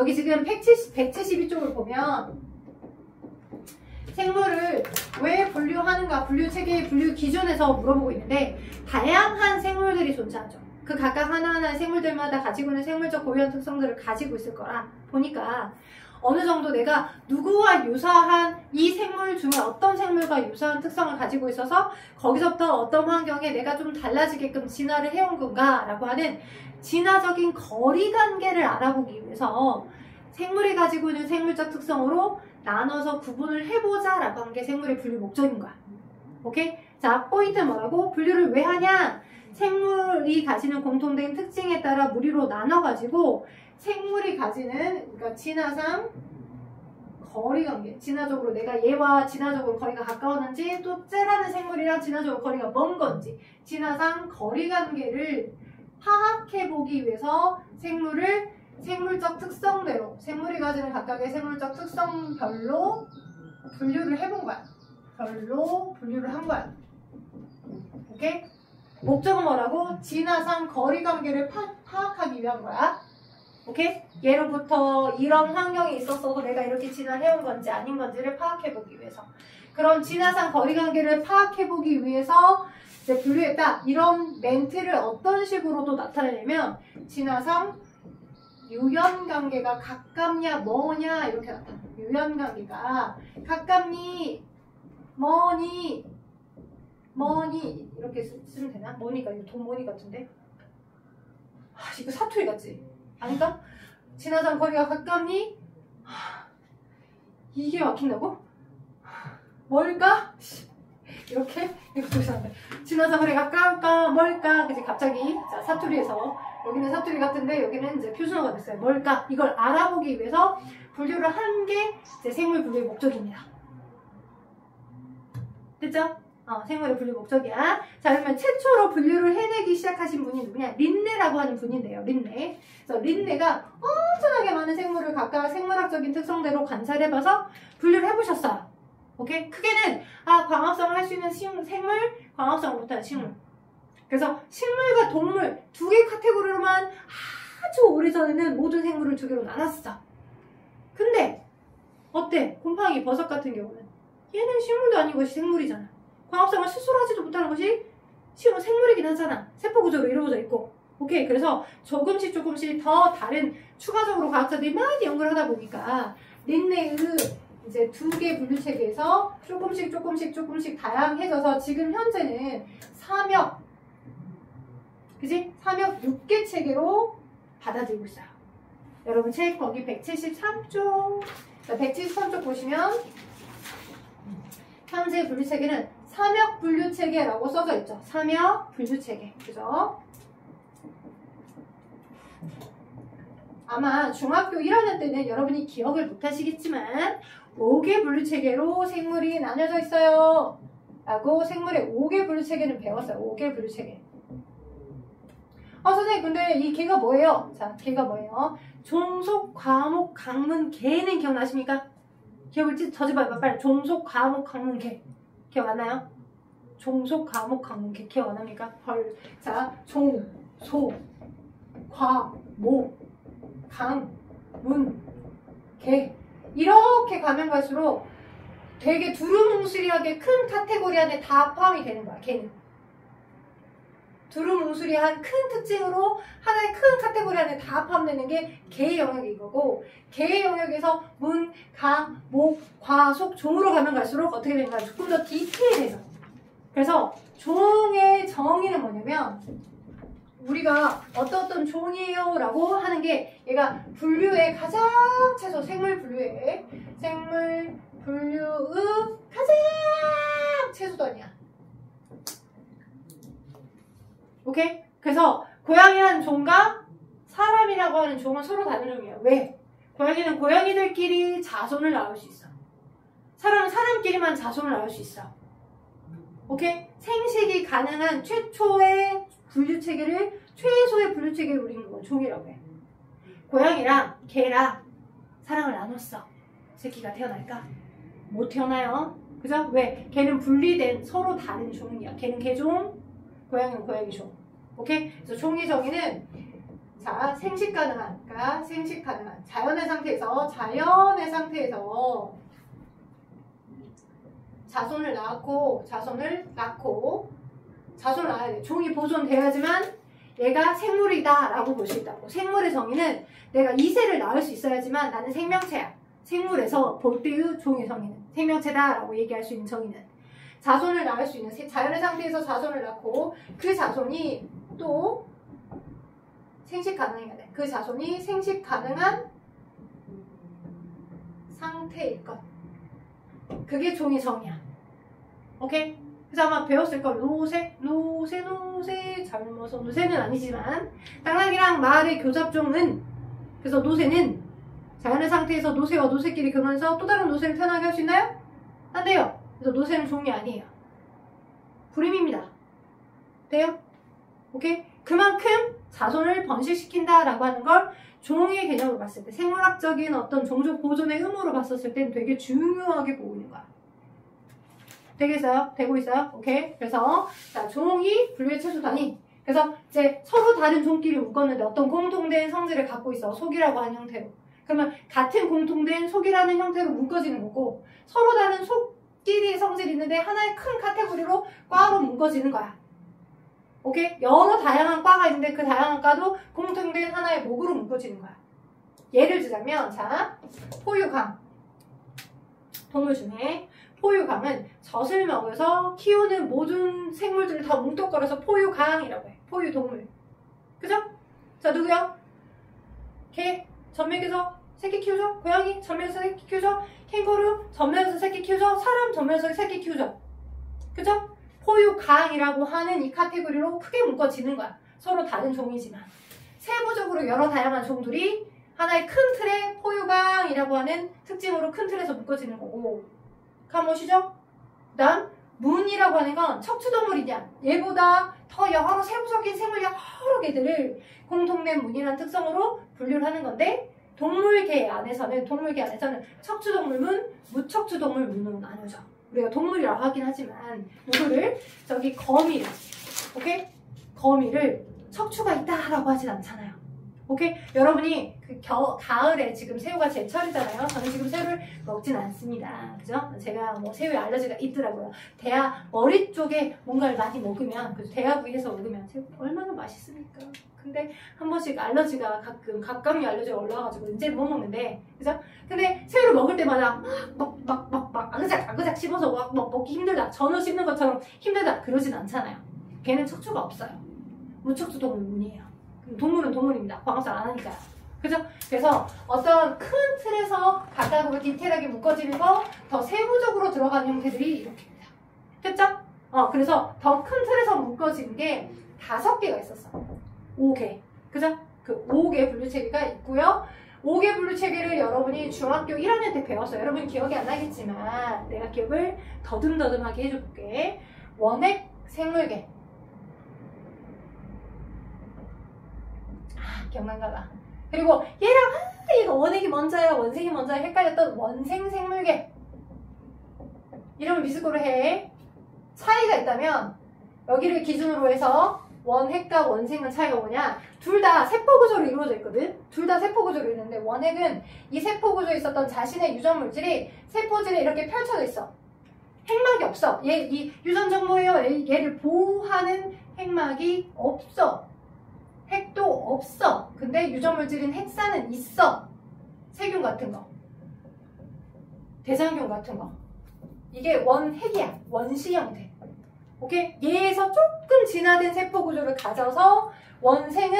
여기 지금 172쪽을 보면 생물을 왜 분류하는가, 분류체계의 분류 기준에서 물어보고 있는데 다양한 생물들이 존재하죠. 그 각각 하나하나의 생물들마다 가지고 있는 생물적 고유한 특성들을 가지고 있을 거라 보니까 어느 정도 내가 누구와 유사한 이 생물 중에 어떤 생물과 유사한 특성을 가지고 있어서 거기서부터 어떤 환경에 내가 좀 달라지게끔 진화를 해온 건가 라고 하는 진화적인 거리관계를 알아보기 위해서 생물이 가지고 있는 생물적 특성으로 나눠서 구분을 해보자 라고 한 게 생물의 분류 목적인 거야. 오케이? 자, 포인트 뭐라고? 분류를 왜 하냐? 생물이 가지는 공통된 특징에 따라 무리로 나눠가지고 생물이 가지는, 그러니까 진화상 거리관계, 진화적으로 내가 얘와 진화적으로 거리가 가까웠는지 또 쟤라는 생물이랑 진화적으로 거리가 먼 건지 진화상 거리관계를 파악해보기 위해서 생물을 생물적 특성대로 생물이 가지는 각각의 생물적 특성별로 분류를 해본 거야. 별로 분류를 한 거야. 오케이? 목적은 뭐라고? 진화상 거리관계를 파악하기 위한 거야. 오케이? 예로부터 이런 환경이 있었어서 내가 이렇게 진화해온 건지 아닌 건지를 파악해보기 위해서. 그런 진화상 거리관계를 파악해보기 위해서 이제 분류했다. 이런 멘트를 어떤 식으로도 나타내냐면 진화상 유연관계가 가깝냐 뭐냐 이렇게 나타나. 유연관계가 가깝니 뭐니 이렇게 쓰면 되나? 뭐니가 이거 돈머니 같은데? 이거 사투리 같지? 아닌가? 진화상 거리가 가깝니? 이게 막힌다고? 뭘까? 이렇게 조심한데. 진화상 거리가 가까울까 뭘까? 그치 갑자기 자 사투리에서 여기는 사투리 같은데 여기는 이제 표준어가 됐어요. 뭘까? 이걸 알아보기 위해서 분류를 한 게 이제 생물 분류의 목적입니다. 됐죠? 생물의 분류 목적이야. 자, 그러면 최초로 분류를 해내기 시작하신 분이 누구냐? 린네라고 하는 분인데요. 린네. 그래서 린네가 엄청나게 많은 생물을 각각 생물학적인 특성대로 관찰해봐서 분류를 해보셨어요. 오케이? 크게는 광합성을 할 수 있는 생물, 광합성을 못하는 식물. 그래서 식물과 동물 두 개 카테고리로만 아주 오래전에는 모든 생물을 두 개로 나눴어. 근데 어때? 곰팡이, 버섯 같은 경우는 얘는 식물도 아니고 생물이잖아. 광합성을 스스로 하지도 못하는 것이 생물이긴 하잖아. 세포구조로 이루어져 있고. 오케이. 그래서 조금씩 더 다른 추가적으로 과학자들이 많이 연구를 하다 보니까 린네의 이제 두 개 분류 체계에서 조금씩 다양해져서 지금 현재는 삼역, 그지? 삼역 6개 체계로 받아들이고 있어요. 여러분 책 거기 173쪽 173쪽 보시면 현재 분류 체계는 삼역 분류 체계라고 써져 있죠. 삼역 분류 체계. 그죠? 아마 중학교 1학년 때는 여러분이 기억을 못 하시겠지만 5개 분류 체계로 생물이 나뉘어져 있어요. 라고 생물의 5개 분류 체계는 배웠어요. 5개 분류 체계. 선생님 근데 이 개가 뭐예요? 자, 개가 뭐예요? 종속, 과목, 강문, 개는 기억나십니까? 기억을 저집어봐 빨리. 종속, 과목, 강문, 개. 기억 안 나요? 종속, 과목, 강문, 개. 기억 안 납니까? 자, 종, 소, 과, 목, 강, 문, 개. 이렇게 가면 갈수록 되게 두루뭉술하게 큰 카테고리 안에 다 포함이 되는 거야, 개는. 두루뭉술한 큰 특징으로 하나의 큰 카테고리 안에 다 포함되는 게 개의 영역인 거고, 개의 영역에서 문, 강, 목, 과, 속, 종으로 가면 갈수록 어떻게 되는가 조금 더 디테일해져. 그래서 종의 정의는 뭐냐면 우리가 어떤 종이에요 라고 하는 게 얘가 분류의 가장 최소 생물 분류의 가장 최소단이야. 오케이? 그래서 고양이라는 종과 사람이라고 하는 종은 서로 다른 종이에요. 왜? 고양이는 고양이들끼리 자손을 낳을 수 있어. 사람은 사람끼리만 자손을 낳을 수 있어. 오케이? 생식이 가능한 최초의 분류체계를 최소의 분류체계를 우리는 그걸 종이라고 해. 고양이랑 개랑 사랑을 나눴어. 새끼가 태어날까? 못 태어나요. 그죠? 왜? 걔는 분리된 서로 다른 종이야. 걔는 개종, 고양이는 고양이종. 오케이? 그래서 종의 정의는 자, 생식 가능한, 그러니까 생식 가능한 자연의 상태에서 자손을 낳고 자손을 낳아야 돼. 종이 보존돼야지만 얘가 생물이다 라고 볼 수 있다고. 생물의 정의는 내가 2세를 낳을 수 있어야지만 나는 생명체야. 생물에서 볼 때의 종의 정의는 생명체다 라고 얘기할 수 있는 정의는 자손을 낳을 수 있는 자연의 상태에서 자손을 낳고 그 자손이 또 생식 가능해야 돼. 그 자손이 생식 가능한 상태일 것. 그게 종의 정의야. 오케이? 그래서 아마 배웠을 걸. 노새 잘못서 노새는 아니지만 땅락이랑 말의 교잡종은, 그래서 노새는 자연의 상태에서 노새와 노새끼리 결혼해서 또 다른 노새를 태어나게 할 수 있나요? 안 돼요. 그래서 노새는 종이 아니에요. 불임입니다. 돼요? 오케이? 그만큼 자손을 번식시킨다 라고 하는 걸 종의 개념으로 봤을 때, 생물학적인 어떤 종족 보존의 의무로 봤었을 땐 되게 중요하게 보고 있는 거야. 되겠어요? 되고 있어요? 오케이? 그래서 자, 종이 분류의 최소 단위. 그래서 이제 서로 다른 종끼리 묶었는데 어떤 공통된 성질을 갖고 있어. 속이라고 하는 형태로. 그러면 같은 공통된 속이라는 형태로 묶어지는 거고, 서로 다른 속끼리 성질이 있는데 하나의 큰 카테고리로 과로 묶어지는 거야. 오케이? 여러 다양한 과가 있는데 그 다양한 과도 공통된 하나의 목으로 묶어지는 거야. 예를 들자면, 자, 포유강. 동물 중에 포유강은 젖을 먹여서 키우는 모든 생물들을 다 뭉뚱거려서 포유강이라고 해. 포유동물. 그죠? 자, 누구요? 개, 젖 먹여서 새끼 키우죠? 고양이, 젖 먹여서 새끼 키우죠? 캥거루, 젖 먹여서 새끼 키우죠? 사람, 젖 먹여서 새끼 키우죠? 그죠? 포유강이라고 하는 이 카테고리로 크게 묶어지는 거야. 서로 다른 종이지만. 세부적으로 여러 다양한 종들이 하나의 큰 틀에 포유강이라고 하는 특징으로 큰 틀에서 묶어지는 거고. 가보시죠? 그 다음, 문이라고 하는 건 척추동물이냐. 얘보다 더 여러 세부적인 생물 여러 개들을 공통된 문이라는 특성으로 분류를 하는 건데, 동물계 안에서는 척추동물문, 무척추동물문으로 나뉘어져. 우리가 동물이라고 하긴 하지만 누구를 저기 거미를, 오케이? 거미를 척추가 있다라고 하진 않잖아요. 오케이? 여러분이 그 가을에 지금 새우가 제철이잖아요. 저는 지금 새우를 먹진 않습니다. 그죠? 제가 뭐 새우에 알러지가 있더라고요. 대하 머리 쪽에 뭔가를 많이 먹으면, 그 대하 부위에서 먹으면 새우 얼마나 맛있습니까? 근데 한 번씩 알러지가 가끔 갑각류 알러지가 올라와가지고 이제 못 먹는데, 그죠? 근데 새우를 먹을 때마다 막 아그작 씹어서 막 먹기 힘들다, 전어 씹는 것처럼 힘들다 그러진 않잖아요. 걔는 척추가 없어요. 무척추 동물문이에요. 동물은 동물입니다. 광합성 안 하니까요. 그죠? 그래서 어떤 큰 틀에서 각각으로 디테일하게 묶어지는 거, 더 세부적으로 들어가는 형태들이 이렇게입니다. 됐죠? 그래서 더 큰 틀에서 묶어진 게 5개가 있었어. 5개. 그죠? 그 5개 분류체계가 있고요. 5개 분류체계를 여러분이 중학교 1학년 때 배웠어요. 여러분 기억이 안 나겠지만 내가 기억을 더듬더듬하게 해줄게. 원핵 생물계. 기억난가 봐. 그리고 얘랑 얘가 원핵이 먼저야 원생이 먼저야 헷갈렸던 원생 생물계. 이름을 미스코로 해. 차이가 있다면 여기를 기준으로 해서 원핵과 원생은 차이가 뭐냐? 둘 다 세포구조로 이루어져 있거든. 둘 다 세포구조로 있는데, 원핵은 이 세포구조에 있었던 자신의 유전물질이 세포질에 이렇게 펼쳐져 있어. 핵막이 없어. 이 유전 정보예요. 얘를 보호하는 핵막이 없어. 핵도 없어. 근데 유전물질인 핵산은 있어. 세균 같은 거, 대장균 같은 거. 이게 원핵이야. 원시 형태. 오케이? 얘에서 조금 진화된 세포 구조를 가져서 원생은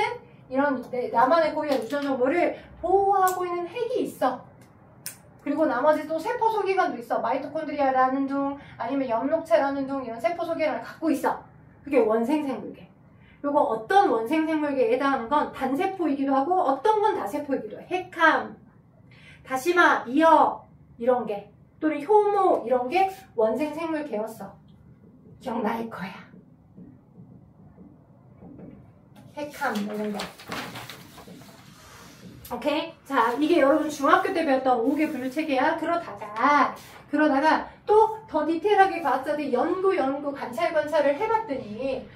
이런 나만의 고유한 유전 정보를 보호하고 있는 핵이 있어. 그리고 나머지 또 세포 소기관도 있어. 마이토콘드리아라는 둥, 아니면 엽록체라는 둥, 이런 세포 소기관을 갖고 있어. 그게 원생 생물계. 요거 어떤 원생 생물계에 해당하는 건 단세포이기도 하고 어떤 건 다세포이기도 해. 핵함, 다시마, 이어 이런 게, 또는 효모 이런 게 원생 생물계였어. 기억날 거야. 핵함 이런 거. 오케이? 자, 이게 여러분 중학교 때 배웠던 5개 분류 체계야. 그러다가 또 더 디테일하게 과학자들이 연구 관찰을 해봤더니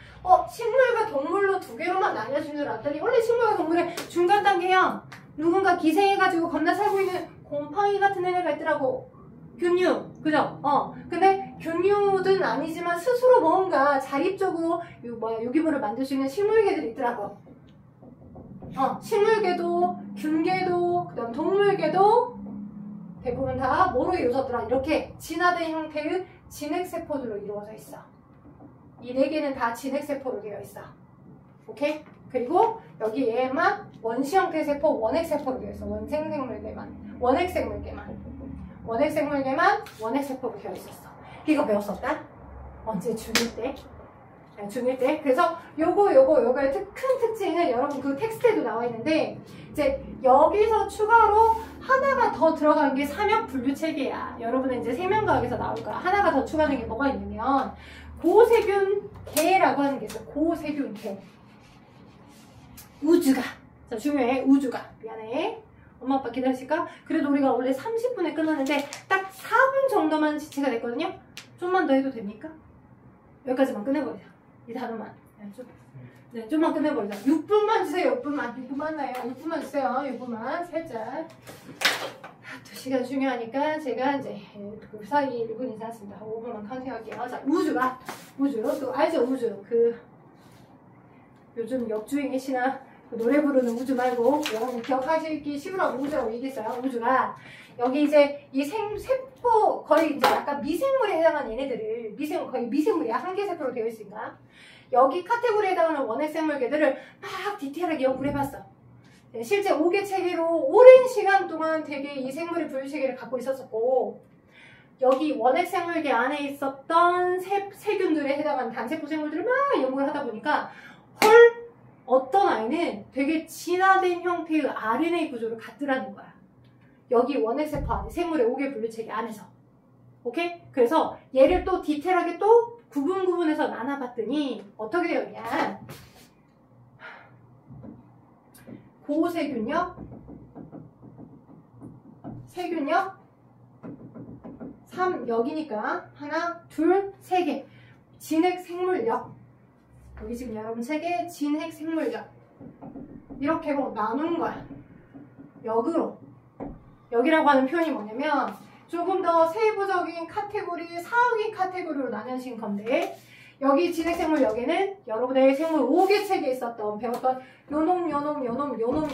식물과 동물로 두 개로만 나뉘어진 줄 알았더니 원래 식물과 동물의 중간 단계형 누군가 기생해가지고 겁나 살고 있는 곰팡이 같은 애가 있더라고. 균류, 그죠? 근데 균류든 아니지만 스스로 뭔가 자립적으로 유기물을 만들 수 있는 식물계들이 있더라고. 식물계도, 균계도, 그 다음 동물계도 대부분 다 뭐로 이루어졌더라? 이렇게 진화된 형태의 진핵세포들로 이루어져 있어. 이 네 개는 다 진핵세포로 되어 있어. 오케이? 그리고 여기에만 원시 형태의 세포, 원핵세포로 되어 있어. 원핵생물계만, 원핵세포로 되어 있었어. 이거 배웠었다? 언제? 중1 때? 중1 때. 그래서 요거의 큰 특징은 여러분 그 텍스트에도 나와 있는데, 이제 여기서 추가로 하나가 더 들어간 게 삼역 분류 체계야. 여러분은 이제 생명과학에서 나올 거야. 하나가 더 추가된 게 뭐가 있냐면, 고세균계라고 하는 게 있어. 고세균계. 우주가. 자, 중요해. 우주가. 미안해. 엄마 아빠 기다리실까? 그래도 우리가 원래 30분에 끝났는데 딱 4분 정도만 지체가 됐거든요. 좀만 더 해도 됩니까? 여기까지만 끝내버리자. 이 단어만. 좀만 끝내버리자. 6분만 주세요. 6분만 나요. 6분만 주세요. 6분만 살짝. 2시간 중요하니까 제가 이제 그 사이 1분 이상했습니다. 5분만 카운팅할게요. 자, 우주. 또 알죠? 우주. 요즘 역주행의 신화 노래 부르는 우주 말고 여러분 기억하시기 쉬우라고 우주라고 얘기했어요. 우주가 여기 이제 이 세포 거의 이제 약간 미생물에 해당하는 얘네들을 거의 미생물이야. 한계세포로 되어 있으니까 여기 카테고리에 해당하는 원핵생물계들을 막 디테일하게 연구를 해봤어. 실제 5개 체계로 오랜 시간 동안 되게 이 생물의 분류 체계를 갖고 있었었고, 여기 원핵생물계 안에 있었던 세균들에 해당하는 단세포 생물들을 막 연구를 하다 보니까 어떤 아이는 되게 진화된 형태의 RNA 구조를 갖더라는 거야. 여기 원핵세포 안에 생물의 5개 분류체계 안에서. 오케이? 그래서 얘를 또 디테일하게 또 구분해서 나눠봤더니 어떻게 되었냐? 고세균력, 세균력, 3여기니까 하나, 둘, 세 개. 진핵생물력. 여기 지금 여러분 책에 진핵생물력 이렇게 나눈 거야. 역으로. 역이라고 하는 표현이 뭐냐면 조금 더 세부적인 카테고리, 사학인 카테고리로 나뉘어진 건데, 여기 진핵생물역에는 여러분의 생물 5개 책에 있었던 배웠던 요놈이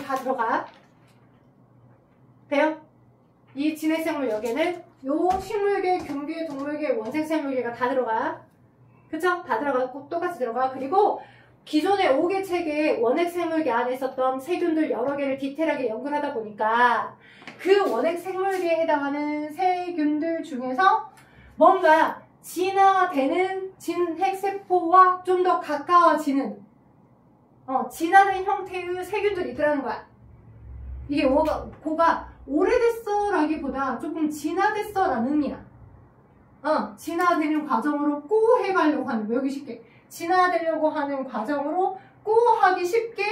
다 들어가. 돼요? 이 진핵생물역에는 요 식물계, 균계, 동물계, 원생생물계가 다 들어가. 그쵸? 다 들어가고 똑같이 들어가. 그리고 기존의 5개 책에 원핵생물계 안에 있었던 세균들 여러 개를 디테일하게 연구를 하다 보니까 그 원핵생물계에 해당하는 세균들 중에서 뭔가 진화되는 진핵세포와 좀 더 가까워지는 진화된 형태의 세균들이 있더라는 거야. 이게 고가 오래됐어 라기보다 조금 진화됐어 라는 의미야. 진화되는 과정으로 꾸 해가려고 하는, 외우기 쉽게. 진화되려고 하는 과정으로 꾸 하기 쉽게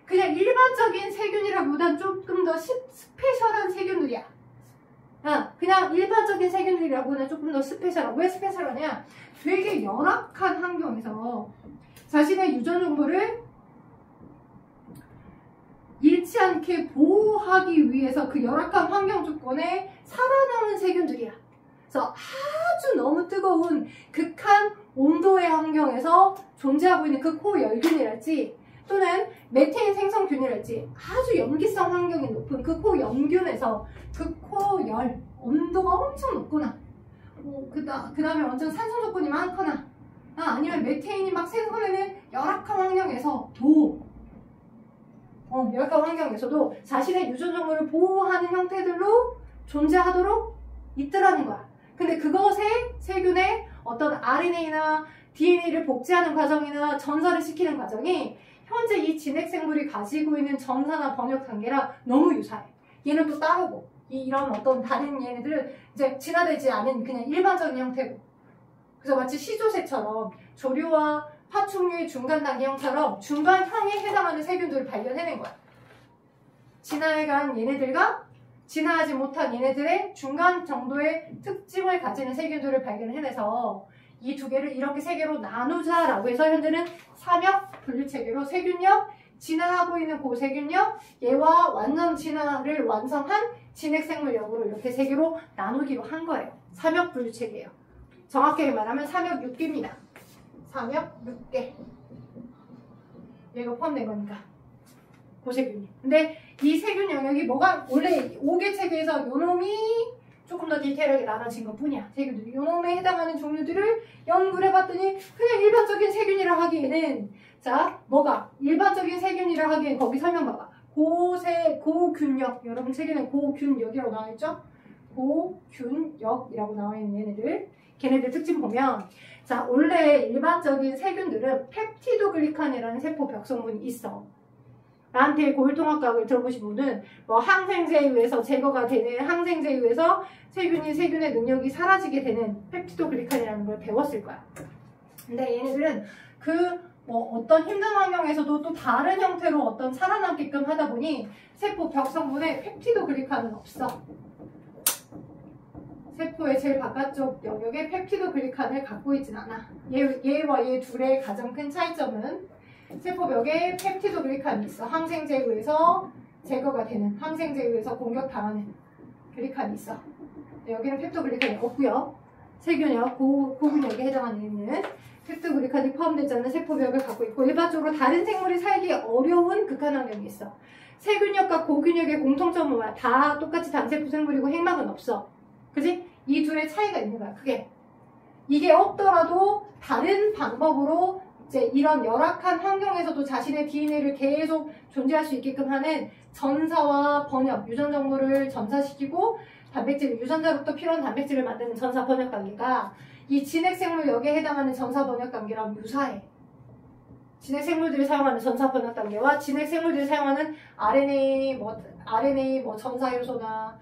그냥 일반적인 세균이라기보단 조금 더 스페셜한 세균들이야. 그냥 일반적인 세균들이라고는 조금 더 스페셜한. 왜 스페셜하냐? 되게 열악한 환경에서 자신의 유전 정보를 잃지 않게 보호하기 위해서 그 열악한 환경 조건에 살아남은 세균들이야. 그래서 아주 너무 뜨거운 극한 온도의 환경에서 존재하고 있는 그 코열균이랄지 또는 메테인 생성균이랄지 아주 염기성 환경이 높은 그 코염균에서 그 코열 온도가 엄청 높거나 그 다음에 완전 산소 조건이 많거나 아니면 메테인이 막 생성되는 열악한 환경에서도 열악한 환경에서도 자신의 유전 정보를 보호하는 형태들로 존재하도록 있더라는 거야. 근데 그것에 세균의 어떤 RNA나 DNA를 복제하는 과정이나 전사를 시키는 과정이 현재 이 진핵생물이 가지고 있는 전사나 번역 단계랑 너무 유사해. 얘는 또 따르고 이런 어떤 다른 얘네들은 이제 진화되지 않은 그냥 일반적인 형태고, 그래서 마치 시조새처럼 조류와 파충류의 중간 단계 형처럼 중간형에 해당하는 세균들을 발견해낸 거야. 진화해간 얘네들과 진화하지 못한 얘네들의 중간 정도의 특징을 가지는 세균들을 발견해내서 이 두 개를 이렇게 세 개로 나누자라고 해서 현재는 삼역 분류체계로 세균력, 진화하고 있는 고세균력, 얘와 완전 진화를 완성한 진핵생물력으로 이렇게 세 개로 나누기로 한 거예요. 삼역 분류체계예요. 정확하게 말하면 삼역 6개입니다. 삼역 6개. 얘가 포함된 거니까. 고세균이. 근데 이 세균 영역이 뭐가 원래 5개 체계에서 요놈이 조금 더 디테일하게 나눠진 것 뿐이야. 세균들이. 요놈에 해당하는 종류들을 연구를 해봤더니 그냥 일반적인 세균이라 하기에는 자, 뭐가? 일반적인 세균이라 하기엔 거기 설명 봐봐. 고균력. 여러분 책에는 고균력이라고 나와있죠? 고균력이라고 나와있는 얘네들. 걔네들 특징 보면 자, 원래 일반적인 세균들은 펩티도글리칸이라는 세포 벽성분이 있어. 나한테 고율통합과학을 들어보신 분은 뭐 항생제에 의해서 제거가 되는 항생제에 의해서 세균의 능력이 사라지게 되는 펩티도글리칸이라는 걸 배웠을 거야. 근데 얘네들은 뭐 어떤 힘든 환경에서도 또 다른 형태로 어떤 살아남게끔 하다 보니 세포 벽성분에 펩티도글리칸은 없어. 세포의 제일 바깥쪽 영역에 펩티도글리칸을 갖고 있진 않아. 얘와 얘 둘의 가장 큰 차이점은 세포벽에 펩티도글리칸이 있어. 항생제에 의해서 제거가 되는, 항생제에 의해서 공격당하는 글리칸이 있어. 여기는 펩티도글리칸이 없고요. 세균력, 고균력에 해당하는 펩티도글리칸이 포함되지 않는 세포벽을 갖고 있고 일반적으로 다른 생물이 살기 어려운 극한 환경이 있어. 세균력과 고균력의 공통점은 뭐야? 다 똑같이 단세포 생물이고 핵막은 없어. 그지? 이 둘의 차이가 있는 거야. 크게. 이게 없더라도 다른 방법으로 이제 이런 열악한 환경에서도 자신의 DNA를 계속 존재할 수 있게끔 하는 전사와 번역, 유전 정보를 전사시키고 단백질, 유전자로부터 필요한 단백질을 만드는 전사 번역 단계가 이 진핵생물역에 해당하는 전사 번역 단계랑 유사해. 진핵생물들이 사용하는 전사 번역 단계와 진핵생물들이 사용하는 RNA 전사 요소나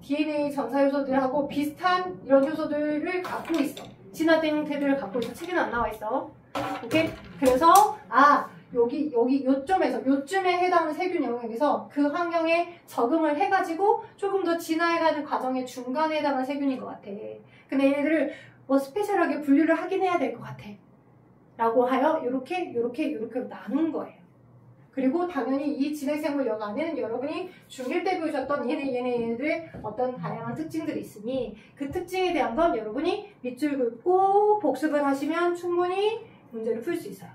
DNA 전사 요소들하고 비슷한 이런 요소들을 갖고 있어. 진화된 형태들을 갖고 있어. 책에는 안 나와 있어. 오케이? 그래서 요쯤에 해당하는 세균 영역에서 그 환경에 적응을 해가지고 조금 더 진화해가는 과정의 중간에 해당하는 세균인 것 같아. 근데 얘네들을 뭐 스페셜하게 분류를 하긴 해야 될 것 같아. 라고 하여 요렇게 나눈 거예요. 그리고 당연히 이 진핵생물역 안에는 여러분이 중1 때 배우셨던 얘네들의 어떤 다양한 특징들이 있으니 그 특징에 대한 건 여러분이 밑줄 긋고 복습을 하시면 충분히 문제를 풀 수 있어요.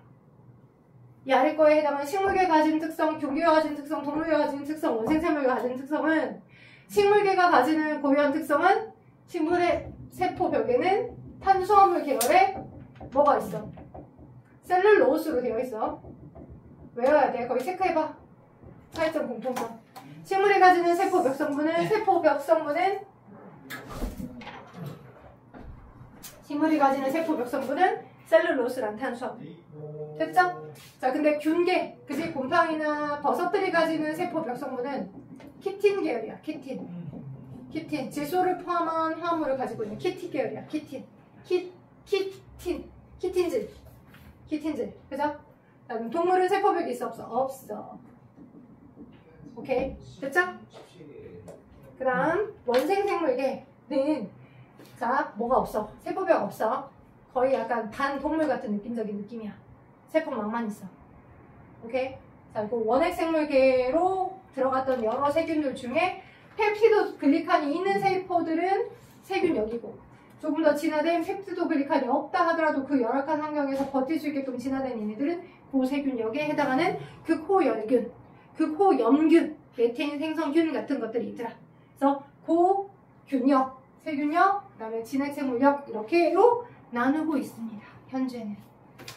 이 아래 거에 해당하는 식물계가 가진 특성, 종교가 가진 특성, 동물계가 가진 특성, 원생생물계가 가진 특성은 식물계가 가지는 고유한 특성은 식물의 세포벽에는 탄수화물 계열에 뭐가 있어? 셀룰로스로 되어 있어. 외워야 돼. 거기 체크해봐. 차이점 공통점. 식물이 가지는 세포벽 성분은 식물이 가지는 세포벽 성분은 셀룰로스란 탄수화물. 됐죠? 자, 근데 균계, 그지? 곰팡이나 버섯들이 가지는 세포벽 성분은 키틴 계열이야. 키틴. 질소를 포함한 화합물을 가지고 있는 키틴 계열이야. 키틴질. 그죠? 동물은 세포벽이 있어 없어? 없어. 오케이? 됐죠? 그 다음 원생생물계는 자 뭐가 없어? 세포벽 없어. 거의 약간 반동물 같은 느낌적인 느낌이야. 세포막만 있어. 오케이? 자, 그 원핵생물계로 들어갔던 여러 세균들 중에 펩티도글리칸이 있는 세포들은 세균역이고 조금 더 진화된 펩티도글리칸이 없다 하더라도 그 열악한 환경에서 버틸 수 있게끔 진화된 얘네들은 고세균역에 해당하는 극호연균, 메테인 생성균 같은 것들이 있더라. 그래서 고균역, 세균역, 그 다음에 진핵생물역 이렇게로 나누고 있습니다. 현재는.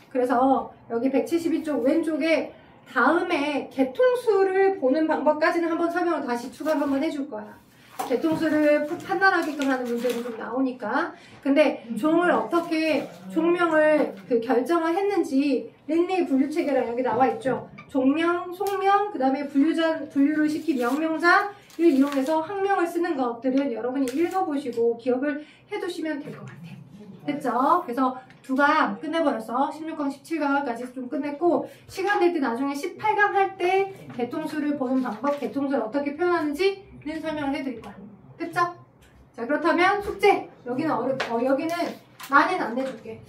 그래서 여기 172쪽 왼쪽에 다음에 개통수를 보는 방법까지는 한번 설명을 다시 추가로 한번 해줄 거야. 개통수를 판단하게끔 하는 문제도 좀 나오니까. 근데 종을 어떻게 종명을 결정을 했는지 린네이 분류체계랑 여기 나와 있죠. 종명, 속명, 그 다음에 분류를 시킨 명명자를 이용해서 학명을 쓰는 것들은 여러분이 읽어보시고 기억을 해두시면 될 것 같아요. 됐죠? 그래서 2강 끝내버렸어. 16강, 17강까지 좀 끝냈고 시간 될 때 나중에 18강 할 때 개통수를 보는 방법, 개통수를 어떻게 표현하는지 설명을 해드릴 거 아니에요. 그쵸? 자, 그렇다면 숙제. 여기는 여기는 많이는 안 내줄게.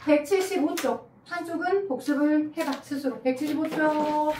175쪽. 한쪽은 복습을 해봐, 스스로. 175쪽.